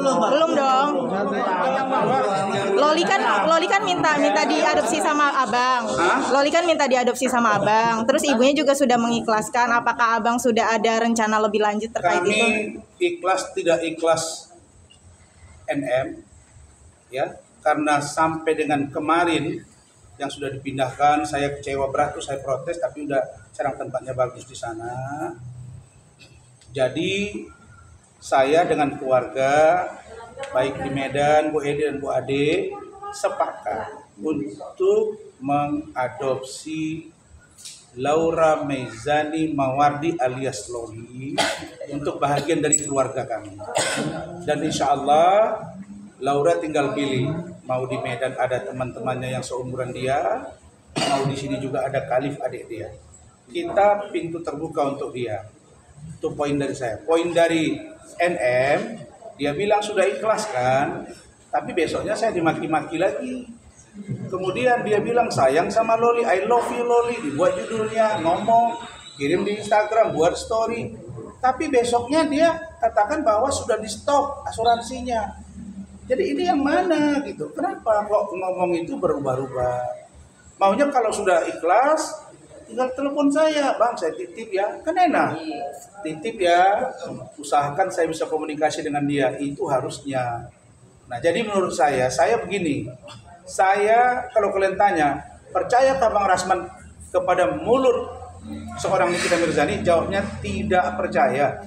Belum dong. Loli kan minta diadopsi sama abang. Loli kan minta diadopsi sama abang. Terus ibunya juga sudah mengikhlaskan. Apakah abang sudah ada rencana lebih lanjut terkait itu? Kami ikhlas tidak ikhlas NM, ya, karena sampai dengan kemarin yang sudah dipindahkan, saya kecewa berat tuh, saya protes, tapi udah sekarang tempatnya bagus di sana. Jadi saya dengan keluarga baik di Medan, Bu Edi dan Bu Ade sepakat untuk mengadopsi Laura Meizani Mawardi alias Loli untuk bahagian dari keluarga kami. Dan insya Allah Laura tinggal pilih, mau di Medan ada teman-temannya yang seumuran dia, mau di sini juga ada Khalif adik dia. Kita pintu terbuka untuk dia. Itu poin dari saya. Poin dari NM, dia bilang sudah ikhlas kan, tapi besoknya saya dimaki-maki lagi. Kemudian dia bilang sayang sama Loli, I love you Loli, dibuat judulnya, ngomong, kirim di Instagram, buat story. Tapi besoknya dia katakan bahwa sudah di stop asuransinya. Jadi ini yang mana gitu? Kenapa kok ngomong itu berubah-ubah? Maunya kalau sudah ikhlas, tinggal telepon saya, bang saya titip ya, kan enak. Titip ya, usahakan saya bisa komunikasi dengan dia, itu harusnya. Nah jadi menurut saya begini, saya kalau kalian tanya, percayakah Bang Rasman kepada mulut seorang Nikita Mirzani? Jawabnya tidak percaya.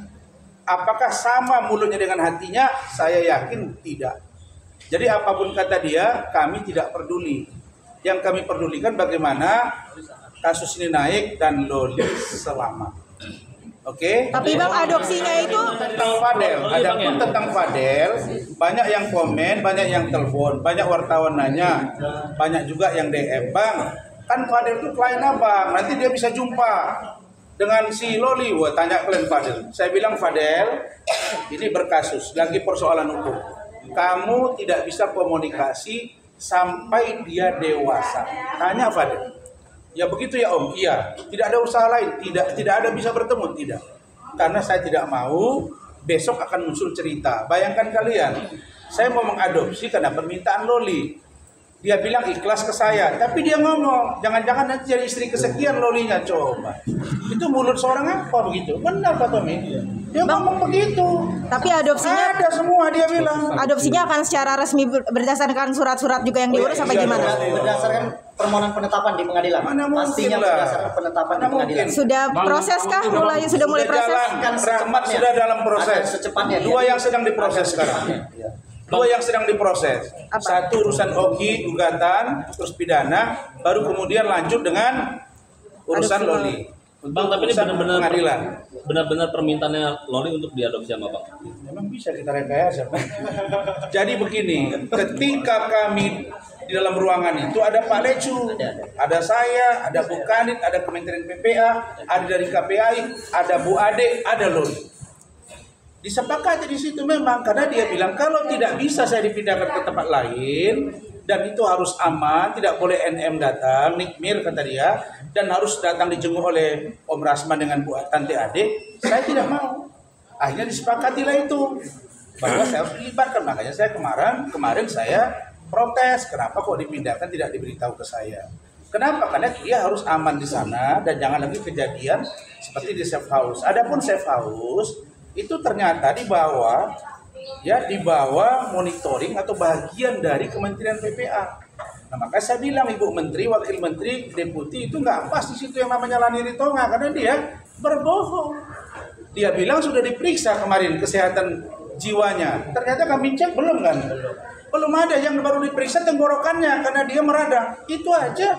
Apakah sama mulutnya dengan hatinya? Saya yakin tidak. Jadi apapun kata dia, kami tidak peduli. Yang kami pedulikan bagaimana kasus ini naik dan Loli selamat. Oke. Tapi Bang adopsinya itu tentang Fadel. Adapun tentang Fadel, banyak yang komen, banyak yang telepon, banyak wartawan nanya, banyak juga yang DM, Bang, kan Fadel itu klien abang, nanti dia bisa jumpa dengan si Loli. Wah, tanya klien Fadel. Saya bilang Fadel, ini berkasus, lagi persoalan hukum. Kamu tidak bisa komunikasi sampai dia dewasa. Tanya Fadel. Ya begitu ya Om, iya. Tidak ada usaha lain, tidak ada bisa bertemu, tidak. Karena saya tidak mau besok akan muncul cerita. Bayangkan kalian, saya mau mengadopsi karena permintaan Loli. Dia bilang ikhlas ke saya, tapi dia ngomong, jangan-jangan nanti jadi istri kesekian Lolinya, coba. Itu mulut seorang apa begitu? Benar Pak Tommy? Dia ngomong begitu. Tapi adopsinya ada semua dia bilang. Adopsinya akan secara resmi berdasarkan surat-surat juga yang diurus apa gimana? Berdasarkan permohonan penetapan di pengadilan. Mana mungkin pastinya lah. berdasarkan penetapan di pengadilan. Sudah proses kah? Sudah mulai proses? Rahmat sudah dalam proses. Secepatnya. Dua yang sedang diproses sekarang. Dua yang sedang diproses. Satu urusan Oki gugatan terus pidana, baru kemudian lanjut dengan urusan Loli. Bang, tapi ini benar-benar permintaannya Loli untuk diadopsi sama Bang. Memang bisa kita rekayasa. Jadi begini, ketika kami di dalam ruangan itu ada Pak Lecu, ada saya, ada Bu Kanit, ada Kementerian PPA, ada dari KPI, ada Bu Ade, ada Loli. Disepakati di situ memang karena dia bilang kalau tidak bisa saya dipindahkan ke tempat lain dan itu harus aman, tidak boleh NM datang, Nikmir kata dia, dan harus datang dijenguk oleh Om Rasman dengan Bu Tante Ade, saya tidak mau. Akhirnya disepakatilah itu bahwa saya harus dilibatkan, makanya saya kemarin saya protes, kenapa kok dipindahkan tidak diberitahu ke saya. Kenapa? Karena dia harus aman di sana dan jangan lagi kejadian seperti di safe house. Adapun safe house itu ternyata di bawah monitoring atau bagian dari Kementerian PPA. Nah, makanya saya bilang Ibu Menteri, Wakil Menteri, Deputi itu nggak pas di situ yang namanya Lani Ritonga karena dia berbohong. Dia bilang sudah diperiksa kemarin kesehatan jiwanya. Ternyata kami cek belum kan? Belum ada, yang baru diperiksa tenggorokannya karena dia meradang. Itu aja.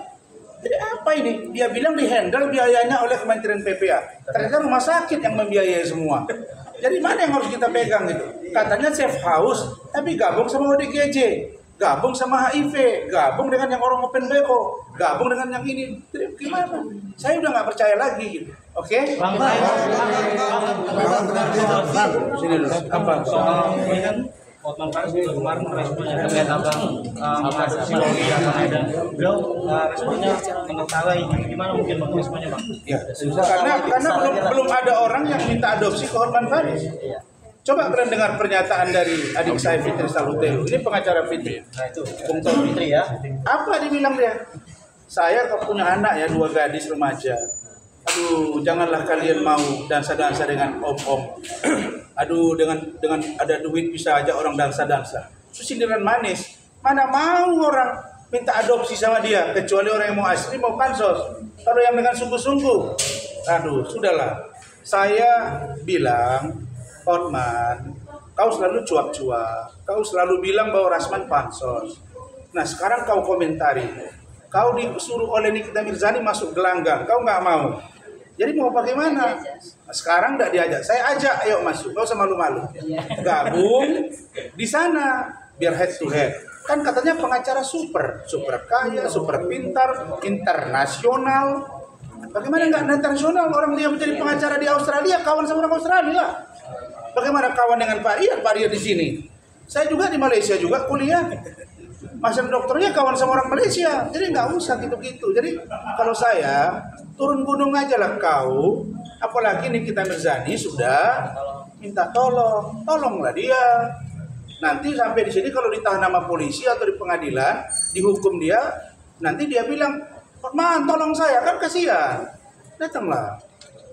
Jadi apa ini? Dia bilang dihandle biayanya oleh Kementerian PPA. Ternyata rumah sakit yang membiayai semua. Jadi mana yang harus kita pegang gitu? Katanya safe house, tapi gabung sama ODGJ, gabung sama HIV, gabung dengan yang orang open BO, gabung dengan yang ini. Jadi gimana? Saya udah nggak percaya lagi gitu. Oke? Sini dulu. Apa? Hotman Paris kemarin responnya terlihat abang mengadopsi Loli dan beliau responnya mengetahui gimana mungkin bang responnya bang? Ya, karena belum ada orang yang minta adopsi ke Hotman Paris. Coba kalian dengar pernyataan dari adik saya Fitri Salutelu. Ini pengacara Fitri. Nah itu, Bung Tom Fitri ya. Apa dibilang dia? Saya kau punya anak ya, 2 gadis remaja. Aduh, janganlah kalian mau dansa-dansa dengan om-om. Aduh, dengan ada duit bisa aja orang dansa-dansa. Itu sindiran manis. Mana mau orang minta adopsi sama dia, kecuali orang yang mau asli mau pansos. Kalau yang dengan sungguh-sungguh, aduh, sudahlah. Saya bilang, Hotman, kau selalu cuap-cuap. Kau selalu bilang bahwa Rasman pansos. Nah, sekarang kau komentari. Kau disuruh oleh Nikita Mirzani masuk gelanggang, kau nggak mau. Jadi mau bagaimana? Nah, sekarang nggak diajak. Saya ajak, ayo masuk. Gak usah malu-malu. Gabung di sana biar head to head. Kan katanya pengacara super kaya, super pintar, internasional. Bagaimana nggak internasional? Orang dia menjadi pengacara di Australia, kawan sama orang Australia lah. Bagaimana kawan dengan Pak Rian di sini? Saya juga di Malaysia juga kuliah. Master dokternya kawan sama orang Malaysia. Jadi nggak usah gitu-gitu. Jadi kalau saya turun gunung aja lah kau. Apalagi Nikita Mirzani sudah minta tolonglah dia. Nanti sampai di sini kalau ditahan sama polisi atau di pengadilan, dihukum dia, nanti dia bilang, Hotman tolong saya, kan kasihan. Datanglah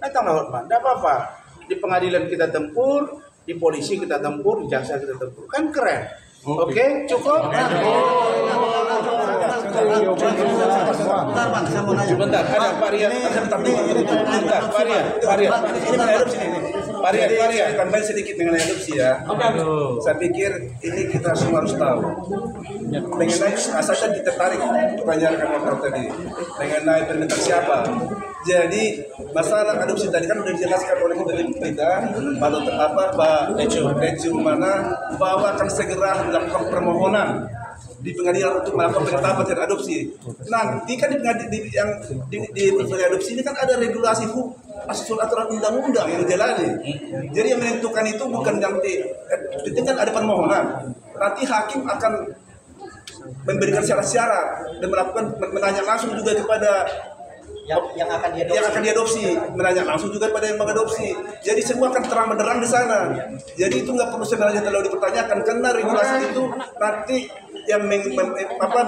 Hotman, tidak apa-apa. Di pengadilan kita tempur, di polisi kita tempur, di jaksa kita tempur. Kan keren. Oke, cukup? Bentar, ada Pak Rian. Bentar, Pak Rian. Tambahin sedikit dengan adopsi ya. Saya pikir ini kita semua harus tahu. Mengenai asalnya kita tarik pertanyaan kamu tadi. Mengenai permintaan siapa? Jadi masalah adopsi tadi kan sudah dijelaskan oleh kita Pak Tecu mana bahwa akan segera melakukan permohonan di pengadilan untuk melakukan penetapan terhadap adopsi. Nanti kan di adopsi ini kan ada regulasi hukum, aturan undang-undang yang dijalani. Jadi yang menentukan itu bukan nanti kan ada permohonan. Nanti hakim akan memberikan syarat-syarat dan menanya langsung juga kepada yang akan diadopsi, menanya langsung juga pada yang mengadopsi. Jadi semua akan terang benderang di sana. Jadi itu nggak perlu sebenarnya terlalu dipertanyakan karena regulasi itu nanti yang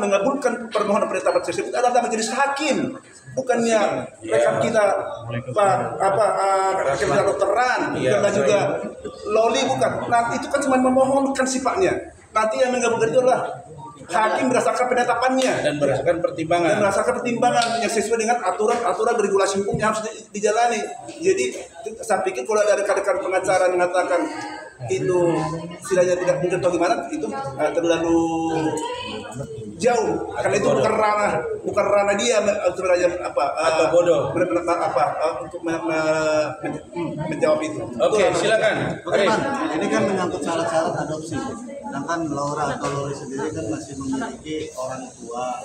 mengabulkan permohonan penetapan tersebut adalah majelis hakim, bukannya rekan kita kedokteran, bukan juga loli, bukan. Nanti itu kan cuma memohonkan sifatnya. Nanti yang mengabulkan itu adalah hakim berdasarkan penetapannya Dan berdasarkan pertimbangan yang sesuai dengan aturan regulasi hukum yang harus dijalani. Jadi saya pikir kalau ada rekan-rekan pengacara mengatakan itu istilahnya tidak mungkin atau gimana, itu terlalu jauh karena itu bukan ranah dia sebenarnya atau bodoh untuk menjawab itu. Oke, silakan. Ini kan menyangkut syarat-syarat adopsi. Sedangkan Laura atau Lori sendiri kan masih memiliki orang tua